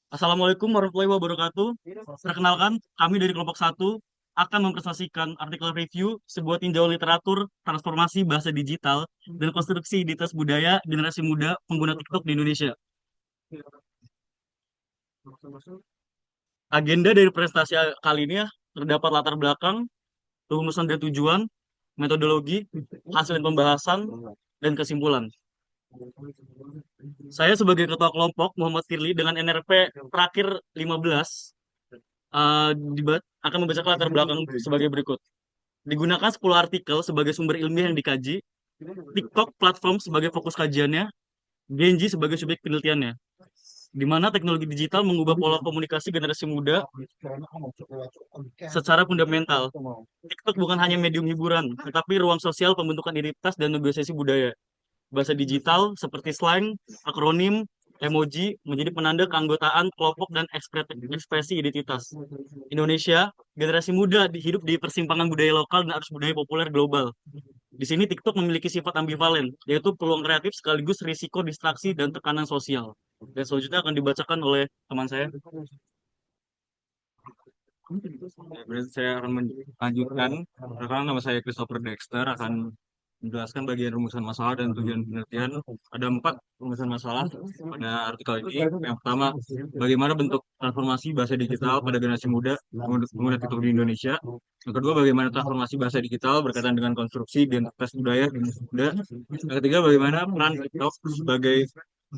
Assalamualaikum warahmatullahi wabarakatuh. Perkenalkan, kami dari kelompok satu akan mempresentasikan artikel review sebuah tinjauan literatur transformasi bahasa digital dan konstruksi identitas budaya generasi muda pengguna TikTok di Indonesia. Agenda dari presentasi kali ini terdapat latar belakang, rumusan dan tujuan, metodologi, hasil pembahasan, dan kesimpulan. Saya sebagai ketua kelompok Muhammad Firly dengan NRP terakhir 15 akan membacakan latar belakang sebagai berikut. Digunakan 10 artikel sebagai sumber ilmiah yang dikaji, TikTok platform sebagai fokus kajiannya, Genji sebagai subjek penelitiannya, di mana teknologi digital mengubah pola komunikasi generasi muda secara fundamental. TikTok bukan hanya medium hiburan, tetapi ruang sosial pembentukan identitas dan negosiasi budaya. Bahasa digital seperti slang, akronim, emoji menjadi penanda keanggotaan kelompok dan ekspresi identitas. Indonesia, generasi muda hidup di persimpangan budaya lokal dan arus budaya populer global. Di sini TikTok memiliki sifat ambivalen, yaitu peluang kreatif sekaligus risiko distraksi dan tekanan sosial. Dan selanjutnya akan dibacakan oleh teman saya. Ya, berarti saya akan melanjutkan. Perkenalkan, nama saya Christopher Dexter, akan menjelaskan bagian rumusan masalah dan tujuan penelitian. Ada 4 rumusan masalah pada artikel ini. Yang pertama, bagaimana bentuk transformasi bahasa digital pada generasi muda pengguna TikTok di Indonesia. Yang kedua, bagaimana transformasi bahasa digital berkaitan dengan konstruksi identitas budaya di generasi muda. Yang ketiga, bagaimana peran TikTok sebagai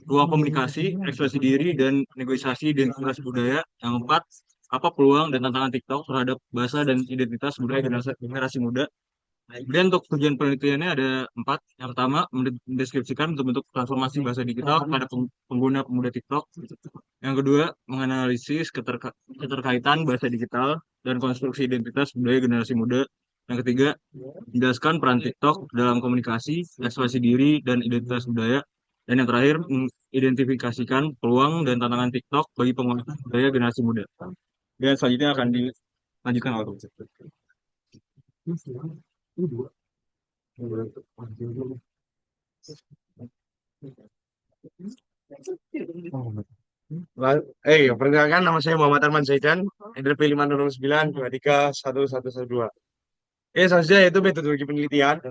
ruang komunikasi, ekspresi diri, dan negosiasi identitas budaya. Yang keempat, apa peluang dan tantangan TikTok terhadap bahasa dan identitas budaya generasi muda. Kemudian untuk tujuan penelitiannya ada 4. Yang pertama, mendeskripsikan bentuk-bentuk transformasi bahasa digital pada pengguna pemuda TikTok. Yang kedua, menganalisis keterkaitan bahasa digital dan konstruksi identitas budaya generasi muda. Yang ketiga, menjelaskan peran TikTok dalam komunikasi, ekspresi diri, dan identitas budaya. Dan yang terakhir, mengidentifikasikan peluang dan tantangan TikTok bagi pengguna budaya generasi muda. Dan selanjutnya akan dilanjutkan oleh Perkenalkan, nama saya Muhammad Arman Zaidan, NRP 509231112. Selanjutnya yaitu metodologi penelitian,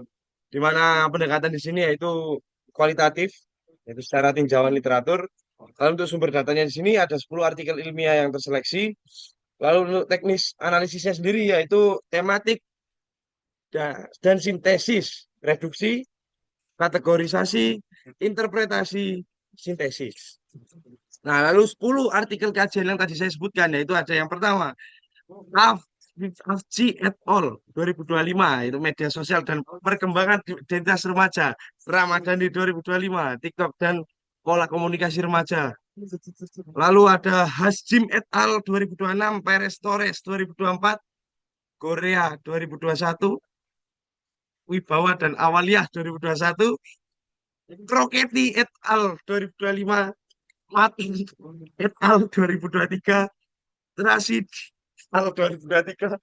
di mana pendekatan di sini yaitu kualitatif, yaitu secara tinjauan literatur. Lalu untuk sumber datanya di sini ada 10 artikel ilmiah yang terseleksi. Lalu untuk teknis analisisnya sendiri yaitu tematik dan sintesis, reduksi, kategorisasi, interpretasi, sintesis. Nah, lalu 10 artikel kajian yang tadi saya sebutkan, yaitu ada yang pertama, Afci et al. 2025, itu media sosial dan perkembangan identitas remaja, Ramadan di 2025, TikTok dan pola komunikasi remaja. Lalu ada Hasjim et al. 2026, Perez Torres 2024, Korea 2021, Wibawa dan Awaliyah 2021, Kroketi et al. 2025, Matin et al. 2023, Rashid al. 2023,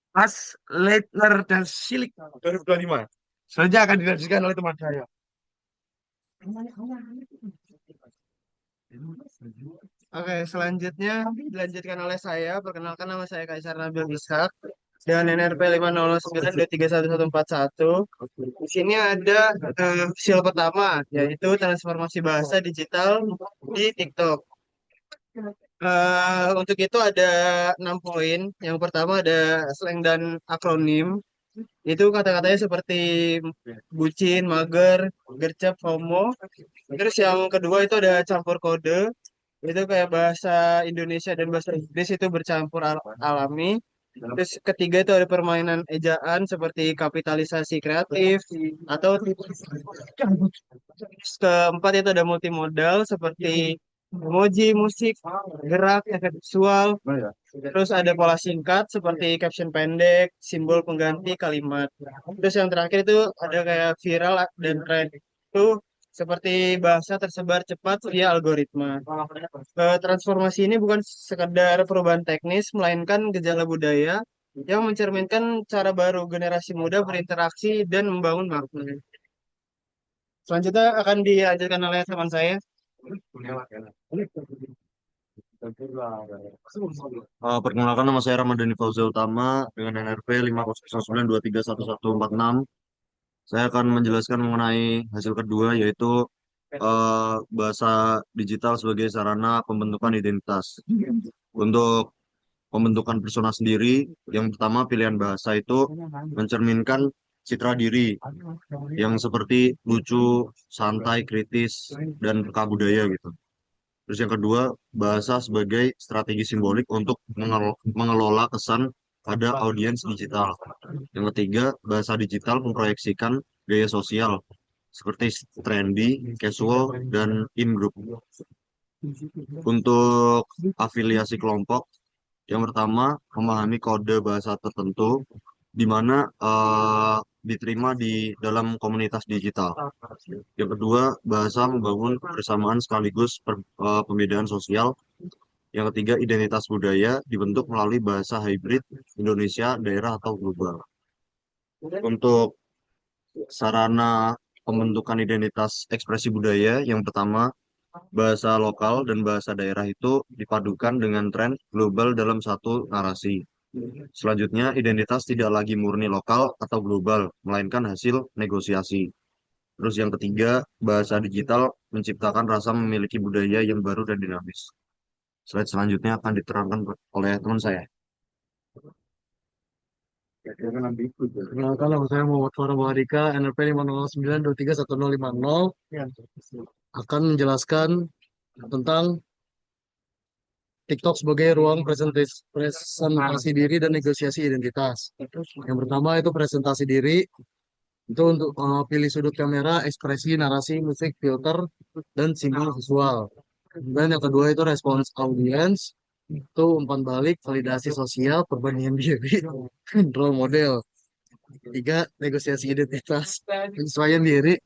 Mas Leitner dan Silik 2025. Selanjutnya akan dilanjutkan oleh teman saya. Oke, selanjutnya dilanjutkan oleh saya. Perkenalkan, nama saya Kaisar Nabil Ishak dengan NRP 509231141. Di sini ada sil pertama, yaitu transformasi bahasa digital di TikTok. Untuk itu ada 6 poin. Yang pertama ada slang dan akronim. Itu kata-katanya seperti bucin, mager, gercep, homo. Terus yang kedua itu ada campur kode. Itu kayak bahasa Indonesia dan bahasa Inggris itu bercampur alami. Terus ketiga itu ada permainan ejaan seperti kapitalisasi kreatif atau keempat itu ada multimodal seperti emoji, musik, gerak, efek visual. Terus ada pola singkat seperti caption pendek, simbol pengganti kalimat. Terus yang terakhir itu ada kayak viral dan tren. Itu seperti bahasa tersebar cepat via algoritma. Transformasi ini bukan sekedar perubahan teknis, melainkan gejala budaya yang mencerminkan cara baru generasi muda berinteraksi dan membangun makna. Selanjutnya akan dilanjutkan oleh teman saya. Perkenalkan, nama saya Ramadhani Fauzi Utama dengan NRP 509231146. Saya akan menjelaskan mengenai hasil kedua, yaitu bahasa digital sebagai sarana pembentukan identitas. Untuk pembentukan persona sendiri, yang pertama pilihan bahasa itu mencerminkan citra diri yang seperti lucu, santai, kritis, dan peka budaya gitu. Terus yang kedua, bahasa sebagai strategi simbolik untuk mengelola kesan pada audiens digital. Yang ketiga, bahasa digital memproyeksikan gaya sosial seperti trendy, casual, dan in-group. Untuk afiliasi kelompok, yang pertama, memahami kode bahasa tertentu di mana diterima di dalam komunitas digital. Yang kedua, bahasa membangun kebersamaan sekaligus pembedaan sosial. Yang ketiga, identitas budaya dibentuk melalui bahasa hybrid Indonesia, daerah, atau global. Untuk sarana pembentukan identitas ekspresi budaya, yang pertama, bahasa lokal dan bahasa daerah itu dipadukan dengan tren global dalam satu narasi. Selanjutnya, identitas tidak lagi murni lokal atau global, melainkan hasil negosiasi. Terus yang ketiga, bahasa digital menciptakan rasa memiliki budaya yang baru dan dinamis. Slide selanjutnya akan diterangkan oleh teman saya. Perkenalkan, nama saya Muhammad Farah Buharika, NRP 509231050, akan menjelaskan tentang TikTok sebagai ruang presentasi diri dan negosiasi identitas. Yang pertama itu presentasi diri, itu untuk pilih sudut kamera, ekspresi, narasi, musik, filter, dan simbol visual. Dan yang kedua itu respons audience, itu umpan balik, validasi sosial, perbandingan diri, role model. Tiga, negosiasi identitas, penyesuaian diri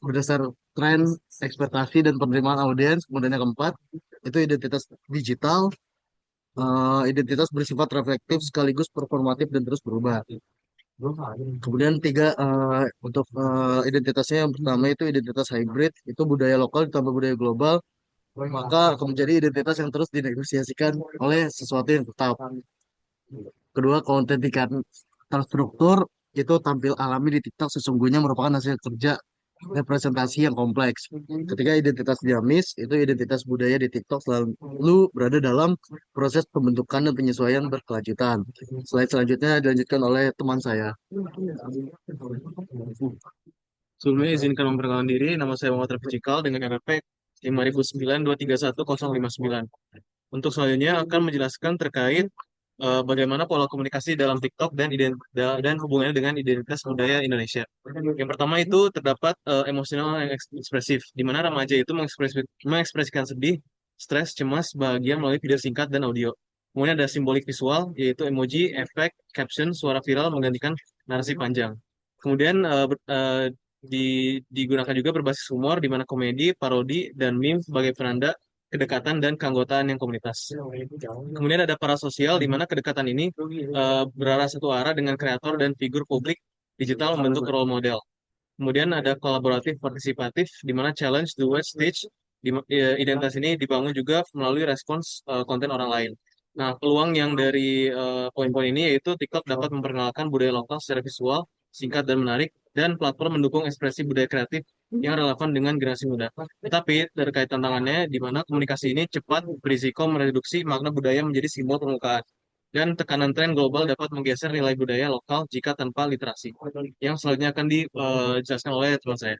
berdasar tren, ekspektasi, dan penerimaan audiens. Kemudian yang keempat, itu identitas digital, identitas bersifat reflektif sekaligus performatif dan terus berubah. Kemudian tiga, untuk identitasnya yang pertama itu identitas hybrid, itu budaya lokal ditambah budaya global, maka akan menjadi identitas yang terus dinegosiasikan oleh sesuatu yang tetap. Kedua, keautentikan terstruktur, itu tampil alami di TikTok sesungguhnya merupakan hasil kerja representasi yang kompleks. Ketika identitas dinamis, itu identitas budaya di TikTok selalu berada dalam proses pembentukan dan penyesuaian berkelanjutan. Slide selanjutnya dilanjutkan oleh teman saya. Sebelumnya izinkan memperkenalkan diri, nama saya Muhammad Rafi Cikal dengan RP 509231059. Untuk selanjutnya akan menjelaskan terkait bagaimana pola komunikasi dalam TikTok dan hubungannya dengan identitas budaya Indonesia. Yang pertama itu terdapat emosional yang ekspresif, di mana remaja itu mengekspresikan sedih, stres, cemas, bahagia melalui video singkat dan audio. Kemudian ada simbolik visual, yaitu emoji, efek, caption, suara viral menggantikan narasi panjang. Kemudian digunakan juga berbasis humor, di mana komedi, parodi, dan meme sebagai penanda kedekatan dan keanggotaan yang komunitas. Kemudian ada parasosial, di mana kedekatan ini berarah satu arah dengan kreator dan figur publik digital membentuk role model. Kemudian ada kolaboratif partisipatif, di mana challenge, duet, stage, identitas ini dibangun juga melalui respons konten orang lain. Nah, peluang yang dari poin-poin ini yaitu TikTok dapat memperkenalkan budaya lokal secara visual, singkat dan menarik, dan platform mendukung ekspresi budaya kreatif yang relevan dengan generasi muda. Tetapi terkait tantangannya, di mana komunikasi ini cepat berisiko mereduksi makna budaya menjadi simbol permukaan. Dan tekanan tren global dapat menggeser nilai budaya lokal jika tanpa literasi. Yang selanjutnya akan dijelaskan oleh teman saya.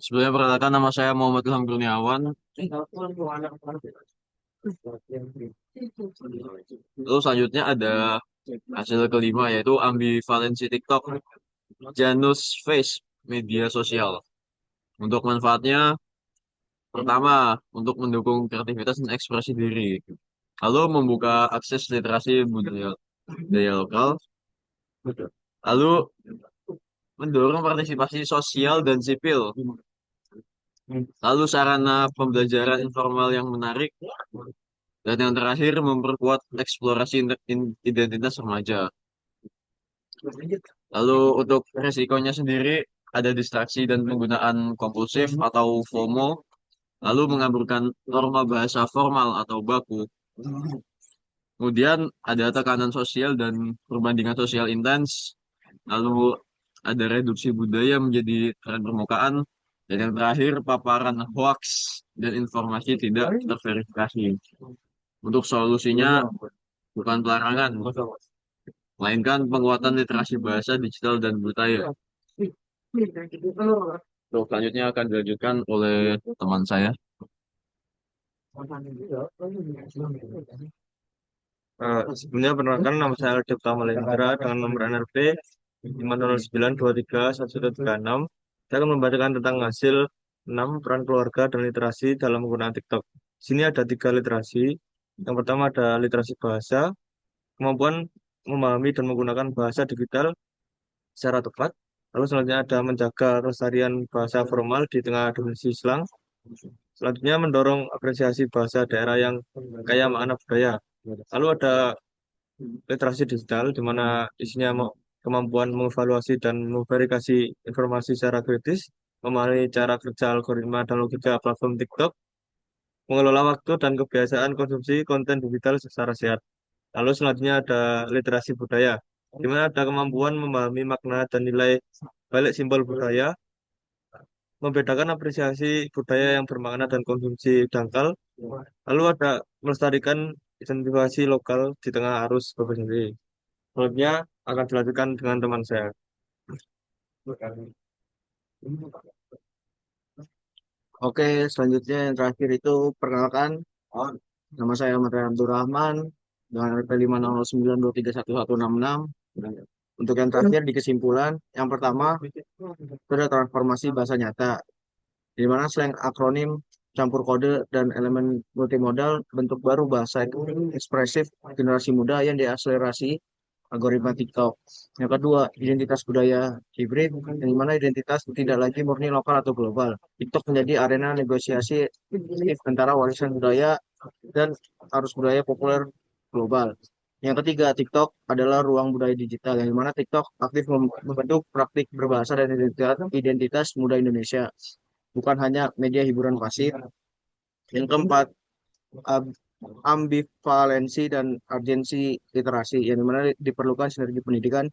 Sebelumnya perkenalkan, nama saya Muhammad Ilham Kurniawan. Lalu selanjutnya ada hasil kelima, yaitu ambivalensi TikTok, Janus Face, media sosial. Untuk manfaatnya, pertama, untuk mendukung kreativitas dan ekspresi diri. Lalu membuka akses literasi budaya lokal. Lalu mendorong partisipasi sosial dan sipil. Lalu sarana pembelajaran informal yang menarik. Dan yang terakhir, memperkuat eksplorasi identitas remaja. Lalu untuk resikonya sendiri ada distraksi dan penggunaan kompulsif atau FOMO, lalu mengaburkan norma bahasa formal atau baku. Kemudian ada tekanan sosial dan perbandingan sosial intens, lalu ada reduksi budaya menjadi tren permukaan, dan yang terakhir paparan hoax dan informasi tidak terverifikasi. Untuk solusinya bukan pelarangan, melainkan penguatan literasi bahasa digital dan budaya. Untuk selanjutnya akan dilanjutkan oleh teman saya. Sebelumnya perkenalkan nama saya Aldi Utama Lendra dengan nomor NRP 509231136. Saya akan membacakan tentang hasil 6 peran keluarga dan literasi dalam menggunakan TikTok. Di sini ada 3 literasi. Yang pertama ada literasi bahasa, kemampuan memahami dan menggunakan bahasa digital secara tepat. Lalu selanjutnya ada menjaga kelestarian bahasa formal di tengah dominasi slang. Selanjutnya mendorong apresiasi bahasa daerah yang kaya makna budaya. Lalu ada literasi digital, di mana isinya kemampuan mengevaluasi dan memverifikasi informasi secara kritis, memahami cara kerja algoritma dan logika platform TikTok, mengelola waktu dan kebiasaan konsumsi konten digital secara sehat. Lalu selanjutnya ada literasi budaya, di mana ada kemampuan memahami makna dan nilai balik simbol budaya, membedakan apresiasi budaya yang bermakna dan konsumsi dangkal. Lalu ada melestarikan identifikasi lokal di tengah arus globalisasi. Selanjutnya akan dilanjutkan dengan teman saya. Oke, selanjutnya yang terakhir itu perkenalkan, nama saya Ahmad Rayhan Abdurrahman dengan RP 509231166. Untuk yang terakhir di kesimpulan, yang pertama itu ada transformasi bahasa nyata, di mana slang akronim, campur kode, dan elemen multimodal bentuk baru bahasa ekspresif generasi muda yang diakselerasi algoritma TikTok. Yang kedua, identitas budaya hibrid, yang dimana identitas tidak lagi murni lokal atau global. TikTok menjadi arena negosiasi antara warisan budaya dan arus budaya populer global. Yang ketiga, TikTok adalah ruang budaya digital, yang dimana TikTok aktif membentuk praktik berbahasa dan identitas muda Indonesia, bukan hanya media hiburan pasif. Yang keempat, ab- ambivalensi dan urgensi literasi, yang dimana diperlukan sinergi pendidikan,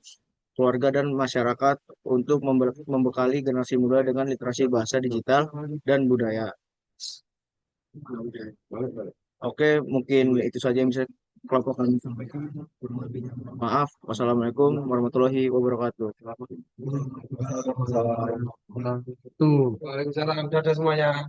keluarga, dan masyarakat untuk membekali generasi muda dengan literasi bahasa digital dan budaya. Oke, mungkin itu saja yang bisa kelompok kami sampaikan. Kurang lebihnya mohon maaf. Wassalamualaikum warahmatullahi wabarakatuh. Tuh. Waalaikumsalam. Dadah semuanya.